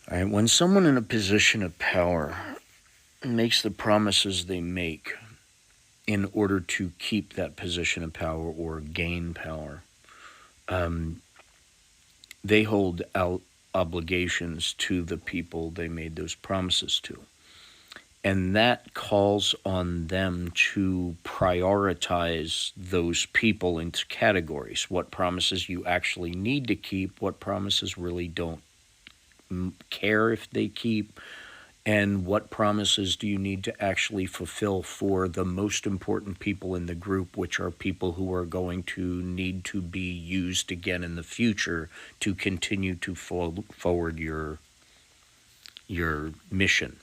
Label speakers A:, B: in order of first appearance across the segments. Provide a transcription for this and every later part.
A: All right, when someone in a position of power makes the promises they make in order to keep that position of power or gain power, um, they hold out obligations to the people they made those promises to. And that calls on them to prioritize those people into categories. What promises you actually need to keep, what promises really don't care if they keep, and what promises do you need to actually fulfill for the most important people in the group, which are people who are going to need to be used again in the future to continue to forward your mission.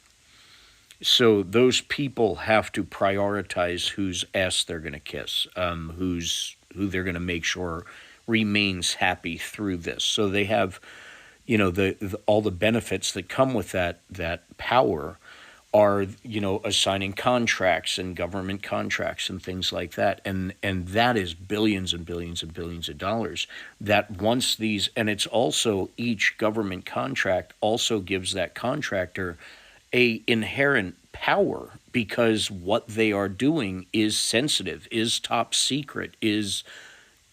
A: So those people have to prioritize whose ass they're going to kiss, who they're going to make sure remains happy through this. So they have, the all the benefits that come with that power are, assigning contracts and government contracts and things like that, and that is billions and billions and billions of dollars. That once these, and it's also, each government contract also gives that contractor a inherent power, because what they are doing is sensitive, is top secret, is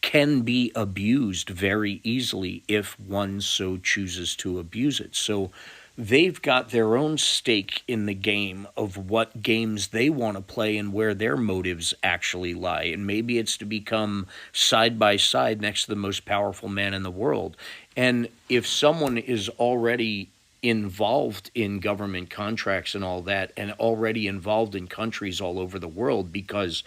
A: can be abused very easily if one so chooses to abuse it. So they've got their own stake in the game of what games they want to play and where their motives actually lie. And maybe it's to become side by side next to the most powerful man in the world. And if someone is already involved in government contracts and all that, and already involved in countries all over the world because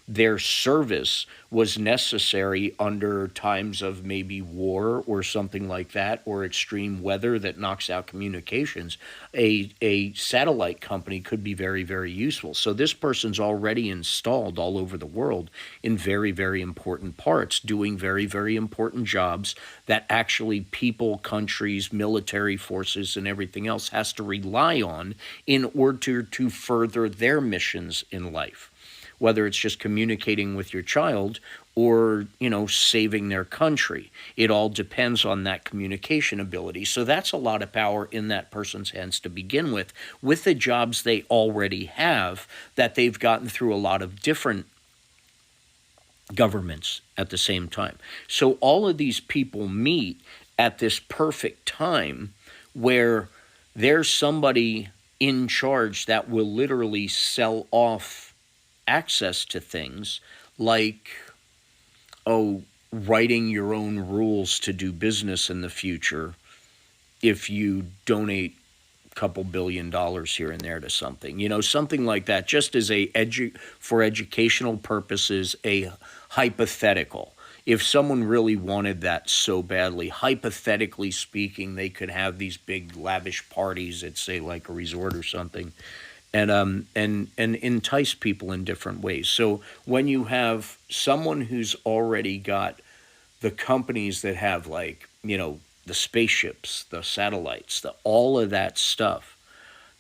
A: their service was necessary under times of maybe war or something like that, or extreme weather that knocks out communications, a satellite company could be very, very useful. So this person's already installed all over the world in very, very important parts, doing very, very important jobs that actually people, countries, military forces, and everything else has to rely on in order to further their missions in life, whether it's just communicating with your child or, saving their country. It all depends on that communication ability. So that's a lot of power in that person's hands to begin with the jobs they already have, that they've gotten through a lot of different governments at the same time. So all of these people meet at this perfect time where there's somebody in charge that will literally sell off access to things like, writing your own rules to do business in the future if you donate a couple $1 billion here and there to something, something like that, just as for educational purposes, a hypothetical. If someone really wanted that so badly, hypothetically speaking, they could have these big lavish parties at, say, like a resort or something, and entice people in different ways. So when you have someone who's already got the companies that have, like, the spaceships, the satellites, the all of that stuff,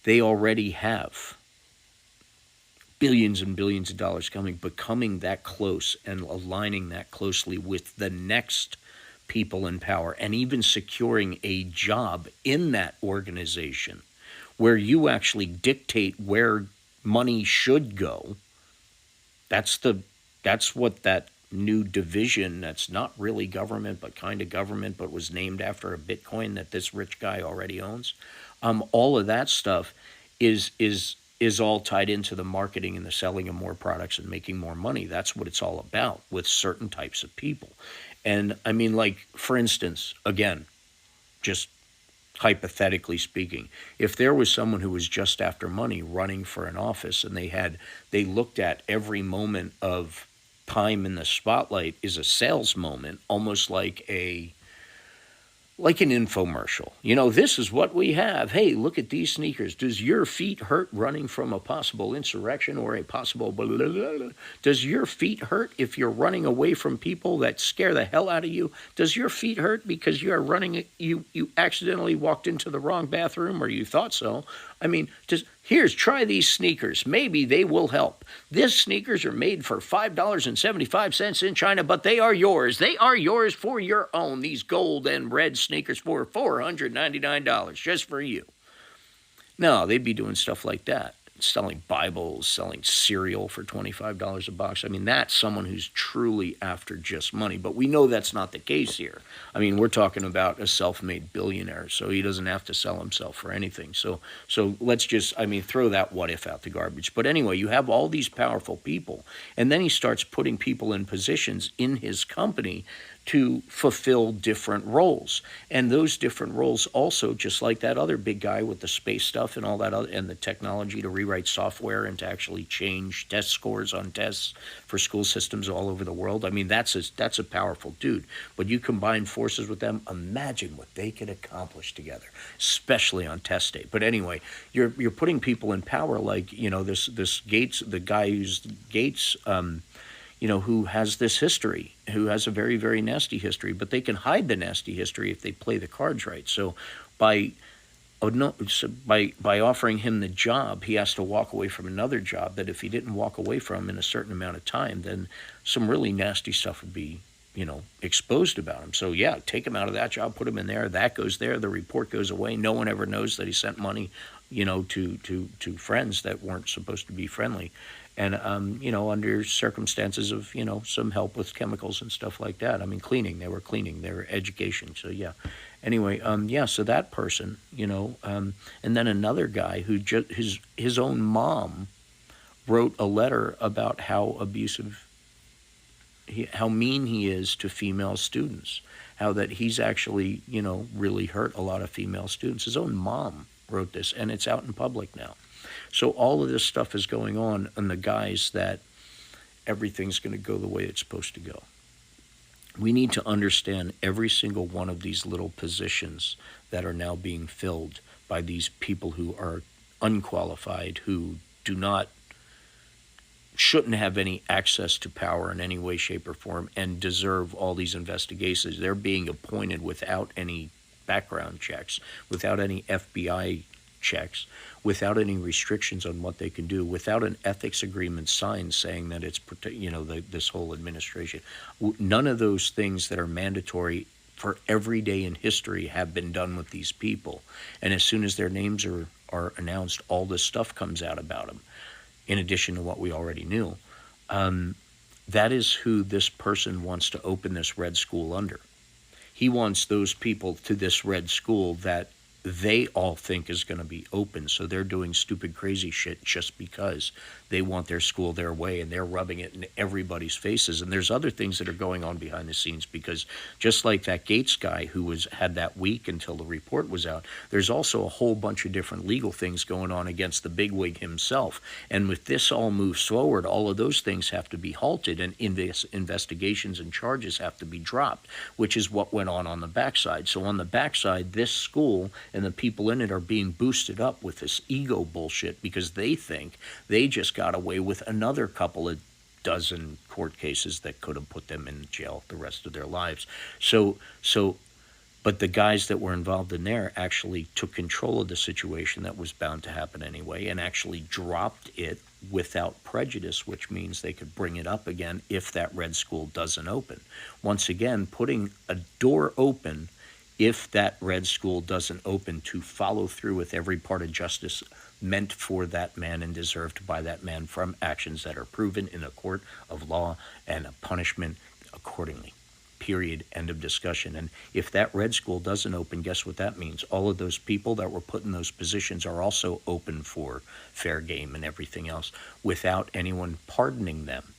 A: they already have billions and billions of dollars coming, but coming that close and aligning that closely with the next people in power, and even securing a job in that organization where you actually dictate where money should go. That's what that new division, that's not really government but kind of government, but was named after a Bitcoin that this rich guy already owns. All of that stuff is all tied into the marketing and the selling of more products and making more money. That's what it's all about with certain types of people. And I mean, like, for instance, again, just hypothetically speaking, if there was someone who was just after money running for an office, and they looked at every moment of time in the spotlight is a sales moment, almost like an infomercial. This is what we have. Hey, look at these sneakers. Does your feet hurt running from a possible insurrection or a possible blah, blah, blah, blah? Does your feet hurt if you're running away from people that scare the hell out of you? Does your feet hurt because you are running, you accidentally walked into the wrong bathroom, or you thought so? I mean, Here's, try these sneakers. Maybe they will help. These sneakers are made for $5.75 in China, but they are yours. They are yours for your own. These gold and red sneakers for $499 just for you. No, they'd be doing stuff like that. Selling Bibles, selling cereal for $25 a box. I mean, that's someone who's truly after just money. But we know that's not the case here. I mean, we're talking about a self-made billionaire, so he doesn't have to sell himself for anything. So let's just, I mean, throw that what if out the garbage. But anyway, you have all these powerful people, and then he starts putting people in positions in his company to fulfill different roles. And those different roles also, just like that other big guy with the space stuff and all that other, and the technology to rewrite software and to actually change test scores on tests for school systems all over the world. I mean, that's a powerful dude. But you combine forces with them, imagine what they could accomplish together, especially on test day. But anyway, you're putting people in power like, this Gates, the guy who's Gates, who has this history, who has a very, very nasty history, but they can hide the nasty history if they play the cards right. So by offering him the job, he has to walk away from another job that if he didn't walk away from in a certain amount of time, then some really nasty stuff would be, exposed about him. So yeah, take him out of that job, put him in there, that goes there, the report goes away. No one ever knows that he sent money, to friends that weren't supposed to be friendly. And, under circumstances of, some help with chemicals and stuff like that. I mean, they were cleaning, their education. So, yeah. Anyway, so that person, and then another guy who his own mom wrote a letter about how abusive, how mean he is to female students, how that he's actually, really hurt a lot of female students. His own mom wrote this, and it's out in public now. So all of this stuff is going on the guise that everything's going to go the way it's supposed to go. We need to understand every single one of these little positions that are now being filled by these people who are unqualified, who shouldn't have any access to power in any way, shape, or form, and deserve all these investigations. They're being appointed without any background checks, without any FBI checks, without any restrictions on what they can do, without an ethics agreement signed saying that it's, this whole administration. None of those things that are mandatory for every day in history have been done with these people. And as soon as their names are announced, all this stuff comes out about them, in addition to what we already knew. That is who this person wants to open this red school under. He wants those people to this red school that they all think is going to be open. So they're doing stupid, crazy shit just because they want their school their way, and they're rubbing it in everybody's faces. And there's other things that are going on behind the scenes, because just like that Gates guy who had that week until the report was out, there's also a whole bunch of different legal things going on against the bigwig himself. And with this all moves forward, all of those things have to be halted, and investigations and charges have to be dropped, which is what went on the backside. So on the backside, this school and the people in it are being boosted up with this ego bullshit because they think they just got away with another couple of dozen court cases that could have put them in jail the rest of their lives. But the guys that were involved in there actually took control of the situation that was bound to happen anyway, and actually dropped it without prejudice, which means they could bring it up again if that red school doesn't open. Once again, putting a door open if that red school doesn't open, to follow through with every part of justice meant for that man and deserved by that man from actions that are proven in a court of law, and a punishment accordingly. Period. End of discussion. And if that red school doesn't open, guess what that means? All of those people that were put in those positions are also open for fair game and everything else, without anyone pardoning them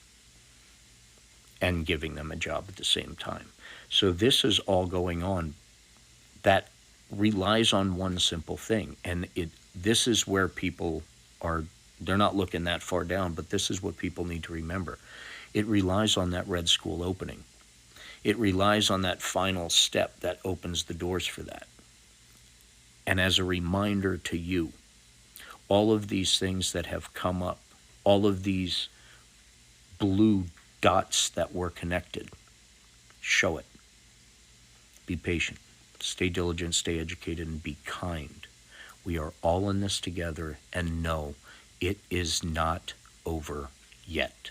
A: and giving them a job at the same time. So this is all going on that relies on one simple thing. And this is where people they're not looking that far down, but this is what people need to remember. It relies on that red school opening. It relies on that final step that opens the doors for that. And as a reminder to you, all of these things that have come up, all of these blue dots that were connected, show it. Be patient. Stay diligent, stay educated, and be kind. We are all in this together, and no, it is not over yet.